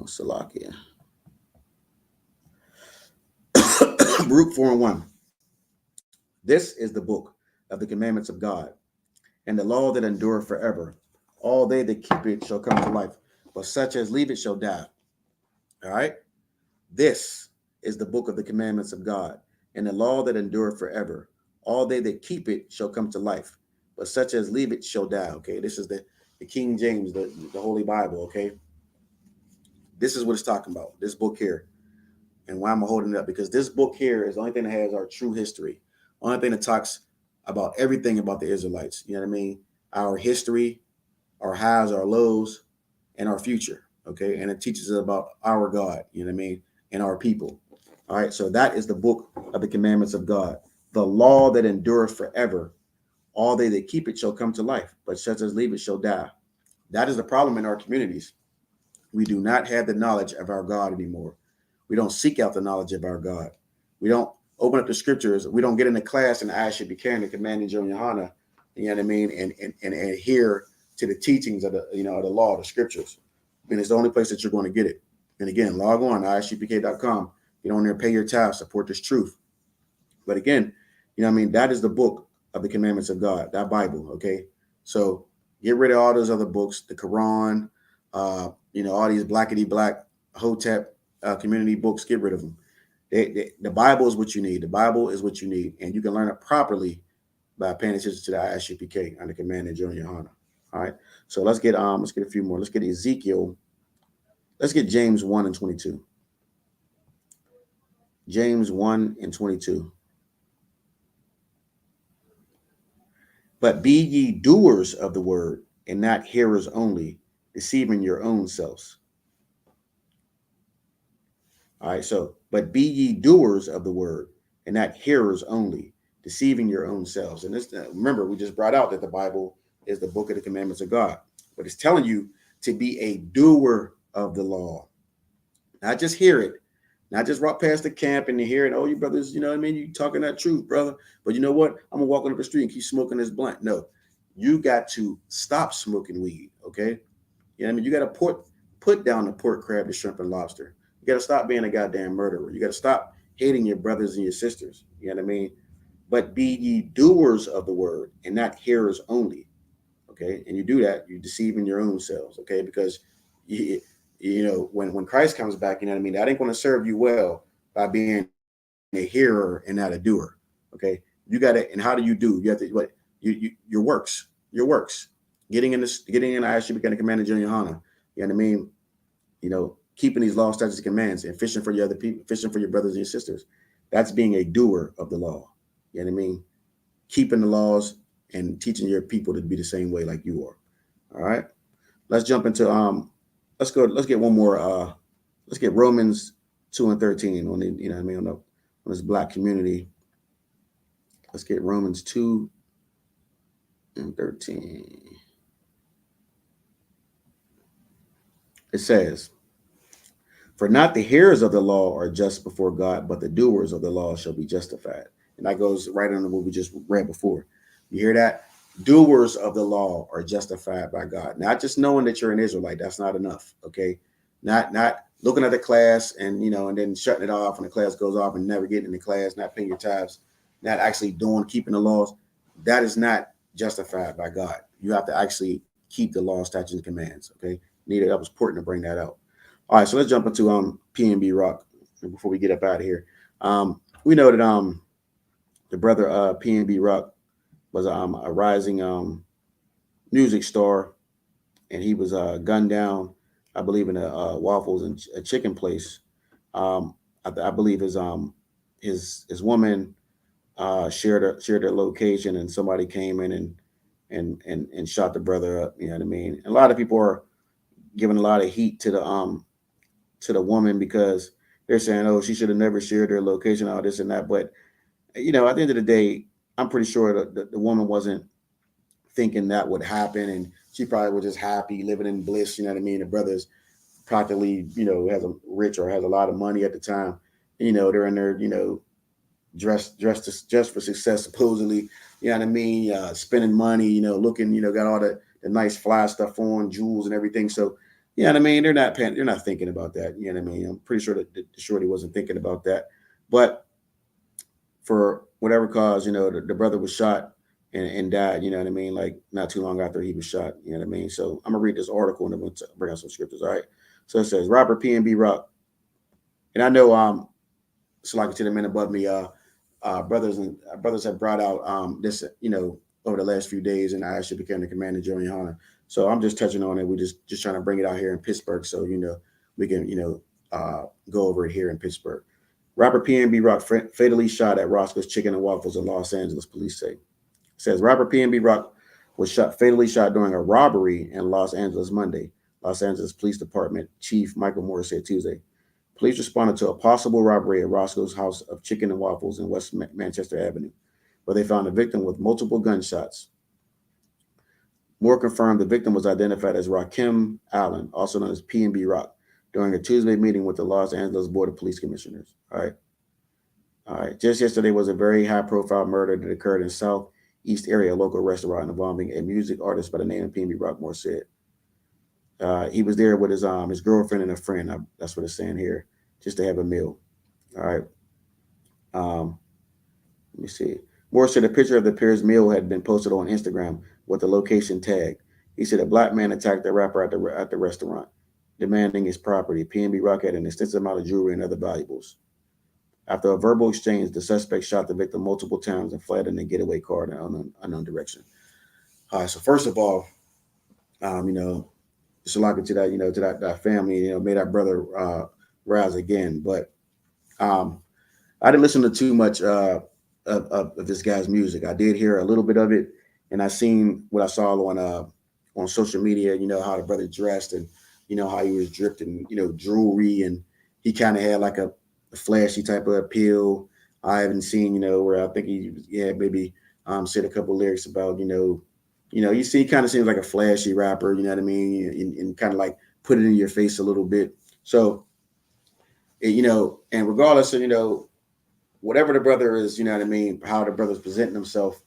Salakia. Baruch 4:1. This is the book of the commandments of God, and the law that endureth forever. All they that keep it shall come to life, but such as leave it shall die. All right. This is the book of the commandments of God, and the law that endureth forever. All they that keep it shall come to life, but such as leave it shall die. Okay. This is the King James, the Holy Bible. Okay. This is what it's talking about. This book here. And why I'm holding it up, because this book here is the only thing that has our true history. Only thing that talks about everything about the Israelites. You know what I mean? Our history, our highs, our lows, and our future. Okay. And it teaches us about our God, you know what I mean? And our people. All right. So that is the book of the commandments of God. The law that endureth forever. All they that keep it shall come to life, but such as leave it shall die. That is the problem in our communities. We do not have the knowledge of our God anymore. We don't seek out the knowledge of our God. We don't open up the scriptures. We don't get into class and ISUPK and the commanding Johanna, you know what I mean, and adhere to the teachings of the the law, the scriptures. And it's the only place that you're going to get it. And again, log on to ISUPK.com. Get on there, pay your tithes, support this truth. But again, that is the book of the commandments of God, that Bible. Okay, so get rid of all those other books, the Quran, all these blackety black Hotep community books. Get rid of them. The Bible is what you need. The Bible is what you need, and you can learn it properly by paying attention to the ISUPK under command of Junior Hana. All right. So let's get a few more. Let's get Ezekiel. Let's get James 1:22. James 1:22. But be ye doers of the word, and not hearers only, deceiving your own selves. All right. So, but be ye doers of the word, and not hearers only, deceiving your own selves. And this, remember, we just brought out that the Bible is the book of the commandments of God, but it's telling you to be a doer of the law, not just hear it, not just walk past the camp and hear it. Oh, you brothers, you know what I mean? You talking that truth, brother. But you know what? I'm gonna walk up the street and keep smoking this blunt. No, you got to stop smoking weed. Okay. You know what I mean? You got to put down the pork, crab, the shrimp, and lobster. You got to stop being a goddamn murderer. You got to stop hating your brothers and your sisters. You know what I mean? But be ye doers of the word and not hearers only. Okay. And you do that, you're deceiving your own selves. Okay. Because when Christ comes back, you know what I mean? That ain't going to serve you well by being a hearer and not a doer. Okay. You got to, and how do you do? You have to, what, your works, getting in ISU, becoming a commander, Junior Hana. You know what I mean? Keeping these law, statutes, and commands, and fishing for your other people, fishing for your brothers and your sisters. That's being a doer of the law. You know what I mean? Keeping the laws and teaching your people to be the same way like you are. All right. Let's jump into let's get one more let's get Romans 2:13 on the, you know what I mean, on this black community. Let's get Romans 2:13. It says, for not the hearers of the law are just before God, but the doers of the law shall be justified. And that goes right on what we just read before. You hear that? Doers of the law are justified by God. Not just knowing that you're an Israelite. That's not enough. Okay. Not looking at the class and, and then shutting it off when the class goes off and never getting in the class, not paying your tithes, not actually keeping the laws. That is not justified by God. You have to actually keep the law, statutes, and commands. Okay. That was important to bring that out. All right, so let's jump into PNB Rock before we get up out of here. We know that the brother PNB Rock was a rising music star, and he was gunned down I believe in a waffles and a chicken place. I believe his woman shared their location, and somebody came in and shot the brother up. You know what I mean? And a lot of people are giving a lot of heat to the woman because they're saying, oh, she should have never shared her location, all this and that. But at the end of the day, I'm pretty sure the woman wasn't thinking that would happen, and she probably was just happy living in bliss. You know what I mean? The brother's practically, has a rich or has a lot of money at the time. They're in there, dressed for success supposedly. You know what I mean? Spending money, looking, got all the nice fly stuff on, jewels and everything. So, you know what I mean? They're not thinking about that. You know what I mean? I'm pretty sure that the shorty wasn't thinking about that. But for whatever cause, the brother was shot and died, you know what I mean? Like not too long after he was shot, you know what I mean? So I'm gonna read this article and I'm gonna bring out some scriptures. All right. So it says Robert PNB Rock. And I know so like to the men above me, brothers have brought out this, over the last few days, and I actually became the commander Joey Hunter. So I'm just touching on it. We just trying to bring it out here in Pittsburgh, so we can go over it here in Pittsburgh. Robert PNB Rock fatally shot at Roscoe's Chicken and Waffles in Los Angeles. Police say. It says Robert PNB Rock was fatally shot during a robbery in Los Angeles Monday. Los Angeles Police Department Chief Michael Morris said Tuesday. Police responded to a possible robbery at Roscoe's house of chicken and waffles in West Manchester Avenue, where they found a victim with multiple gunshots. Moore confirmed the victim was identified as Rakim Allen, also known as PNB Rock, during a Tuesday meeting with the Los Angeles Board of Police Commissioners. All right. All right. Just yesterday was a very high-profile murder that occurred in Southeast area, a local restaurant involving a music artist by the name of PNB Rock, Moore said. He was there with his girlfriend and a friend. That's what it's saying here, just to have a meal. All right. Let me see. Moore said a picture of the pair's meal had been posted on Instagram with the location tag. He said a black man attacked the rapper at the restaurant, demanding his property. PNB Rock had an extensive amount of jewelry and other valuables. After a verbal exchange, the suspect shot the victim multiple times and fled in a getaway car in an unknown direction. All right. So first of all, it's a lot to that, to that family, may that brother rise again. But I didn't listen to too much of this guy's music. I did hear a little bit of it, and I seen what I saw on social media. How the brother dressed, and how he was dripped in jewelry, and he kind of had like a flashy type of appeal. I haven't seen where I think maybe said a couple lyrics about you see, he kind of seems like a flashy rapper. You know what I mean, and kind of like put it in your face a little bit. So and regardless of whatever the brother is, you know what I mean, how the brother's presenting himself,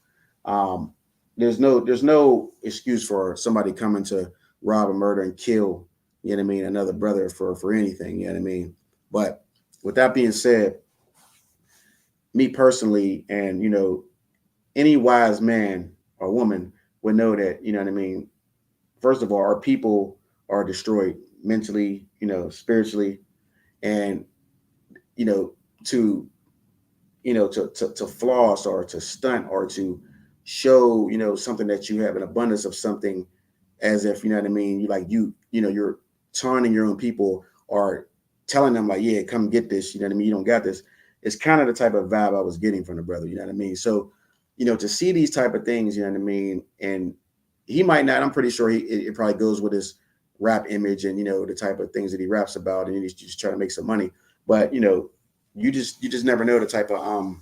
there's no excuse for somebody coming to rob and murder and kill, you know what I mean, another brother for anything, you know what I mean. But with that being said, me personally, and any wise man or woman would know that, you know what I mean, first of all, our people are destroyed mentally, spiritually, and you know to to floss or to stunt or to show something that you have an abundance of something, as if you know what I mean, you're taunting your own people or telling them like, yeah, come get this, you know what I mean, you don't got this. It's kind of the type of vibe I was getting from the brother, you know what I mean. So to see these type of things, you know what I mean, and he might not, I'm pretty sure it probably goes with his rap image and the type of things that he raps about, and he's just trying to make some money. But you just never know the type of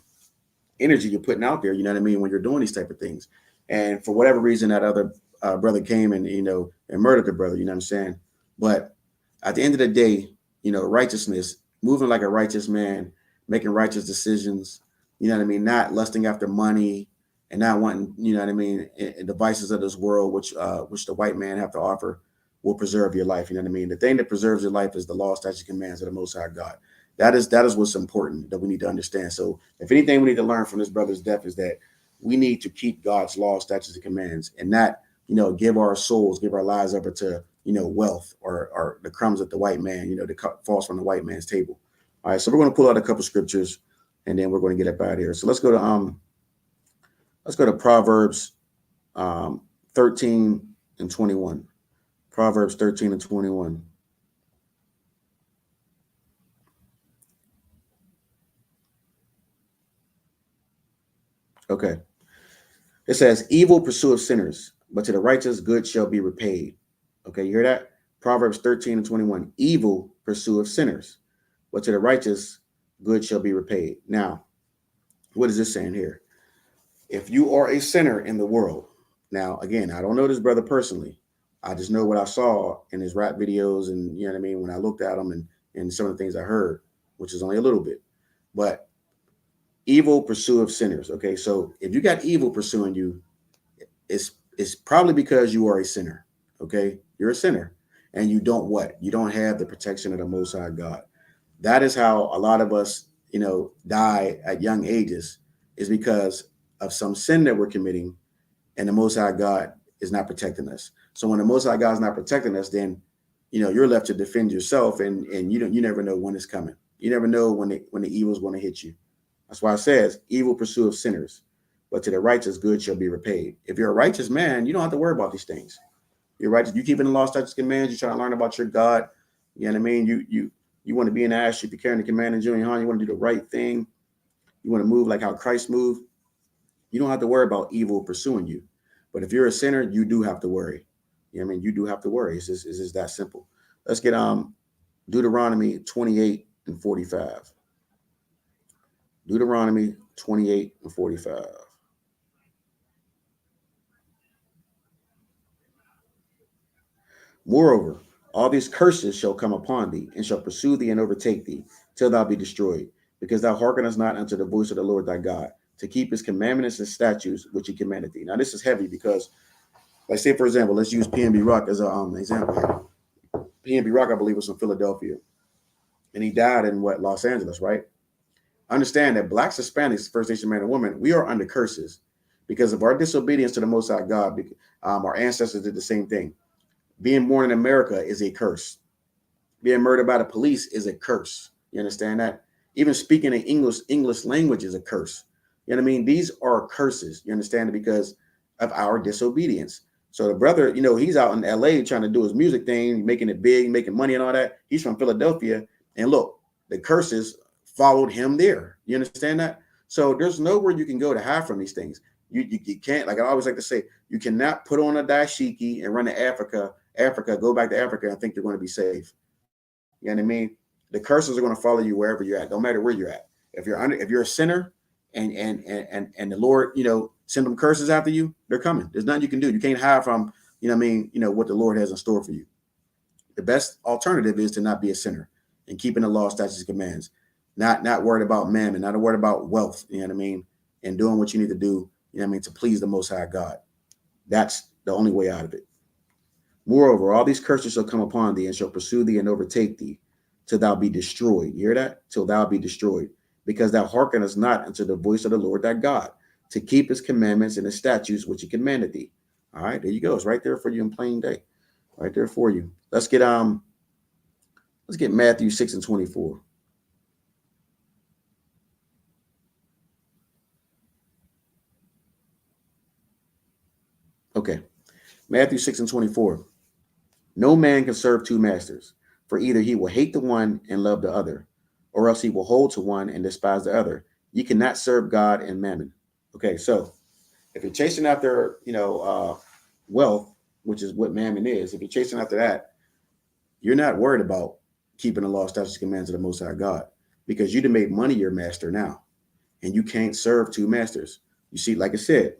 energy you're putting out there, you know what I mean, when you're doing these type of things. And for whatever reason, that other brother came and and murdered the brother, you know what I'm saying. But at the end of the day, righteousness, moving like a righteous man, making righteous decisions, you know what I mean, not lusting after money and not wanting, you know what I mean, and the vices of this world, which the white man have to offer, will preserve your life. You know what I mean. The thing that preserves your life is the law, statutes, commands of the Most High God. That is what's important that we need to understand. So, if anything, we need to learn from this brother's death is that we need to keep God's law, statutes, and commands, and not give our souls, give our lives over to wealth or the crumbs of the white man, the falls from the white man's table. All right, so we're going to pull out a couple scriptures, and then we're going to get up out of here. So let's go to Proverbs 13 and 21. Proverbs 13 and 21. Okay. It says, evil pursueth sinners, but to the righteous good shall be repaid. Okay, you hear that? Proverbs 13 and 21. Evil pursueth sinners, but to the righteous good shall be repaid. Now, what is this saying here? If you are a sinner in the world, now again, I don't know this brother personally. I just know what I saw in his rap videos, and you know what I mean, when I looked at him and some of the things I heard, which is only a little bit. But evil pursueth sinners. Okay, so if you got evil pursuing you, it's probably because you are a sinner. Okay, you're a sinner, and you don't what? You don't have the protection of the Most High God. That is how a lot of us, die at young ages, is because of some sin that we're committing, and the Most High God is not protecting us. So when the Most High God is not protecting us, then you're left to defend yourself, and you never know when it's coming. You never know when the evil is going to hit you. That's why it says, evil pursueth sinners, but to the righteous good shall be repaid. If you're a righteous man, you don't have to worry about these things. You're righteous. You keeping the law, statutes, commands. You're trying to learn about your God. You know what I mean? You want to be an ass. You're carrying the command in junior high. You want to do the right thing. You want to move like how Christ moved. You don't have to worry about evil pursuing you. But if you're a sinner, you do have to worry. You know what I mean? You do have to worry. It's just that simple. Let's get Deuteronomy 28 and 45. Deuteronomy 28 and 45. Moreover, all these curses shall come upon thee, and shall pursue thee and overtake thee, till thou be destroyed, because thou hearkenest not unto the voice of the Lord thy God, to keep his commandments and statutes which he commanded thee. Now, this is heavy because, like, say, for example, let's use PNB Rock as an example here. PNB Rock, I believe, was from Philadelphia, and he died in Los Angeles, right? Understand that Blacks, Hispanics, First Nation man and woman, we are under curses because of our disobedience to the Most High God. Our ancestors did the same thing. Being born in America is a curse. Being murdered by the police is a curse. You understand that? Even speaking in English language is a curse. You know what I mean? These are curses. You understand it? Because of our disobedience. So the brother, he's out in LA trying to do his music thing, making it big, making money and all that. He's from Philadelphia. And look, the curses followed him there. You understand that? So there's nowhere you can go to hide from these things. You can't, like I always like to say, you cannot put on a dashiki and run to Africa, go back to Africa and think you're going to be safe. You know what I mean? The curses are going to follow you wherever you're at, no matter where you're at. If you're a sinner and the Lord, send them curses after you, they're coming. There's nothing you can do. You can't hide from, what the Lord has in store for you. The best alternative is to not be a sinner and keeping the law, statutes, and commands. Not worried about mammon, not worried about wealth, you know what I mean? And doing what you need to do, you know what I mean, to please the Most High God. That's the only way out of it. Moreover, all these curses shall come upon thee and shall pursue thee and overtake thee till thou be destroyed. You hear that? Till thou be destroyed, because thou hearkenest not unto the voice of the Lord thy God, to keep his commandments and his statutes which he commanded thee. All right, there you go. It's right there for you in plain day. Right there for you. Let's get Matthew 6 and 24. Okay. Matthew 6 and 24. No man can serve two masters, for either he will hate the one and love the other, or else he will hold to one and despise the other. You cannot serve God and mammon. Okay, so if you're chasing after, wealth, which is what mammon is, if you're chasing after that, you're not worried about keeping the law, statutes, commands of the Most High God, because you done made money your master now, and you can't serve two masters. You see, like I said,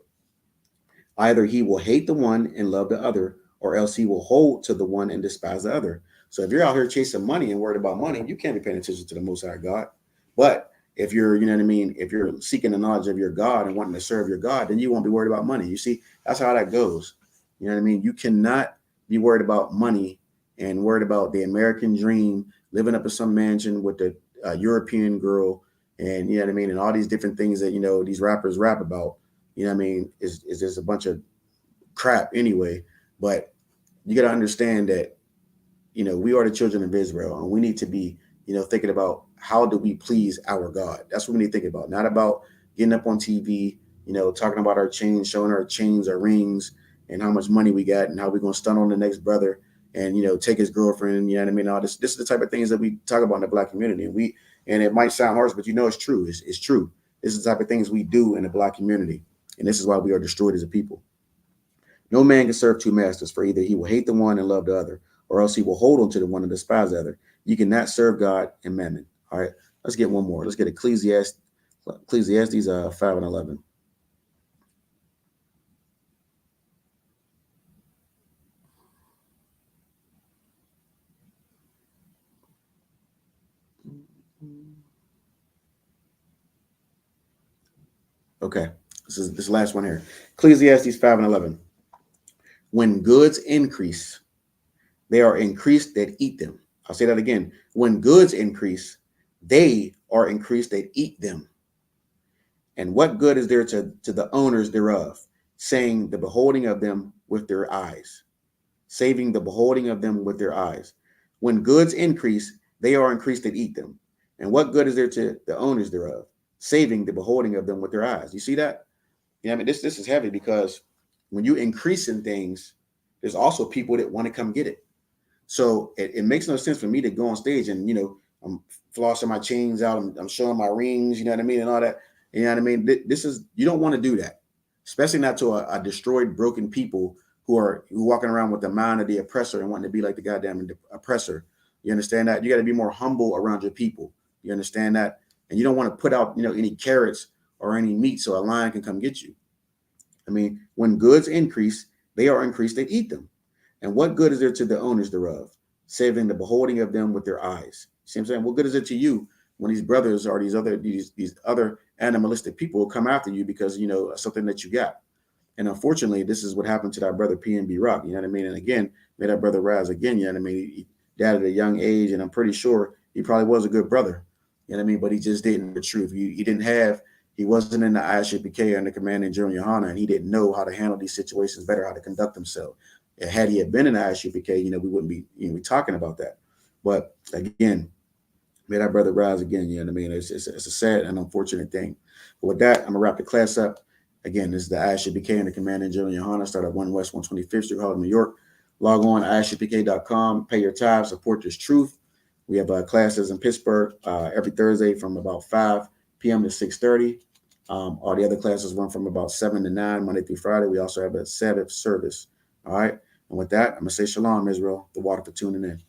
either he will hate the one and love the other, or else he will hold to the one and despise the other. So if you're out here chasing money and worried about money, you can't be paying attention to the Most High God. But if you're, if you're seeking the knowledge of your God and wanting to serve your God, then you won't be worried about money. You see, that's how that goes. You know what I mean? You cannot be worried about money and worried about the American dream, living up in some mansion with the European girl, and you know what I mean, and all these different things that these rappers rap about. You know what I mean? Is just a bunch of crap anyway. But you got to understand that, we are the children of Israel, and we need to be, thinking about how do we please our God. That's what we need to think about. Not about getting up on TV, talking about our chains, showing our chains, our rings, and how much money we got, and how we're going to stun on the next brother, and take his girlfriend. You know what I mean? All this is the type of things that we talk about in the Black community, and it might sound harsh, but it's true. It's true. This is the type of things we do in the Black community. And this is why we are destroyed as a people. No man can serve two masters, for either he will hate the one and love the other, or else he will hold on to the one and despise the other. You cannot serve God and mammon. All right, let's get one more. Let's get Ecclesiastes 5 and 11. Okay, this last one here. Ecclesiastes 5 and 11. When goods increase, they are increased that eat them. I'll say that again. When goods increase, they are increased that eat them. And what good is there to the owners thereof, saying the beholding of them with their eyes, saving the beholding of them with their eyes. When goods increase, they are increased that eat them. And what good is there to the owners thereof, saving the beholding of them with their eyes? You see that? Yeah, I mean, this is heavy because when you increase in things, there's also people that want to come get it. So it makes no sense for me to go on stage and, I'm flossing my chains out. I'm showing my rings, you know what I mean? And all that. You know what I mean? This is, you don't want to do that, especially not to a destroyed, broken people who walking around with the mind of the oppressor and wanting to be like the goddamn oppressor. You understand that? You got to be more humble around your people. You understand that? And you don't want to put out, any carrots or any meat so a lion can come get you. I mean, when goods increase, they are increased, they eat them. And what good is there to the owners thereof, saving the beholding of them with their eyes? See what I'm saying? What good is it to you when these brothers or these other animalistic people will come after you because something that you got? And unfortunately, this is what happened to that brother PNB Rock. You know what I mean? And again, may that brother rise again. You know what I mean? He died at a young age, and I'm pretty sure he probably was a good brother. You know what I mean? But he just didn't know the truth. He wasn't in the ISUPK under commanding General Yohana, and he didn't know how to handle these situations better, how to conduct himself. And had he had been in the ISUPK, we wouldn't be talking about that. But again, may that brother rise again. You know what I mean? It's a sad and unfortunate thing. But with that, I'm gonna wrap the class up. Again, this is the ISUPK and the commanding General Yohana. Start at 1 West 125th Street, Harlem, New York. Log on ISUPK.com, pay your tithes, support this truth. We have classes in Pittsburgh every Thursday from about 5 p.m. to 6:30. All the other classes run from about 7 to 9, Monday through Friday. We also have a Sabbath service. All right. And with that, I'm going to say shalom, Israel, the water for tuning in.